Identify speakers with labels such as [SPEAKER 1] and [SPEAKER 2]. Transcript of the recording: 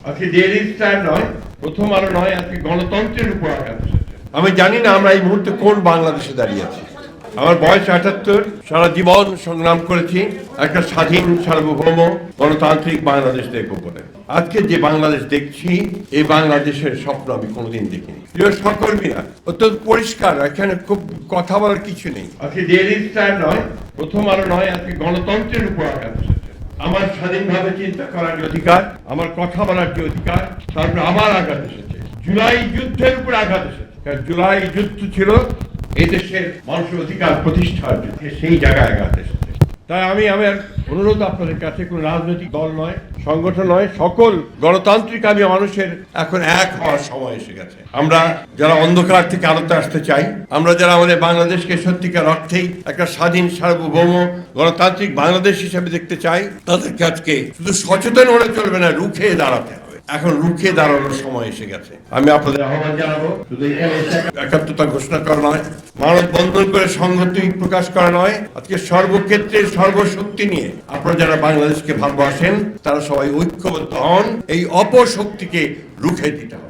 [SPEAKER 1] আজকে daily star নয়, প্রথম আলো নয়, আজকে গণতন্ত্রের উপর আঘাত এসেছে। আমি জানি না আমরা এই মুহূর্তে কোন বাংলাদেশে দাঁড়িয়ে আছি। আমার বয়স ৭৮, সারা জীবন সংগ্রাম করেছি একটা স্বাধীন সার্বভৌম গণতান্ত্রিক বাংলাদেশ দেখবো বলে। আজকে যে বাংলাদেশ দেখছি, এই বাংলাদেশের স্বপ্ন আমি কোনোদিন দেখিনি। প্রিয় সহকর্মীরা, অত্যন্ত পরিষ্কার, এখানে খুব কথা বলার কিছু নেই। আজকে ডেইলি স্টার নয়, প্রথম আলো নয়, আজকে গণতন্ত্রের উপর আঘাত এসেছে। আমার স্বাধীনভাবে চিন্তা করার যে অধিকার, আমার কথা বলার যে অধিকার, তারপরে আবার আঘাত এসেছে। জুলাই যুদ্ধের উপর আঘাত এসেছে। কারণ জুলাই যুদ্ধ ছিল এই দেশের মানুষের অধিকার প্রতিষ্ঠার যুদ্ধে, সেই জায়গায় আঘাত এসেছে। তাই আমি আমার অনুরোধ আপনাদের কাছে, কোনো রাজনৈতিক দল নয়, সংগঠন নয়, সকল গণতান্ত্রিক আমি মানুষের এখন এক হওয়ার সময় এসে গেছে। আমরা যারা অন্ধকার থেকে আলোতে আসতে চাই, আমরা যারা আমাদের বাংলাদেশকে সত্যিকার অর্থেই একটা স্বাধীন সার্বভৌম গণতান্ত্রিক বাংলাদেশ হিসেবে দেখতে চাই, তাদেরকে আজকে শুধু সচেতন হলে চলবে না, রুখে দাঁড়াতে হবে। এখন রুখে দাঁড়ানোর সময় এসে গেছে। আমি আপনাদের আহ্বান জানাবো, শুধু একাত্মতা ঘোষণা করা নয়, মানববন্ধন করে সংহতি প্রকাশ করা নয়, আজকে সর্বক্ষেত্রে সর্বশক্তি নিয়ে আপনারা যারা বাংলাদেশকে ভালোবাসেন তারা সবাই ঐক্যবদ্ধ হন। এই অপশক্তিকে রুখে দিতে হবে।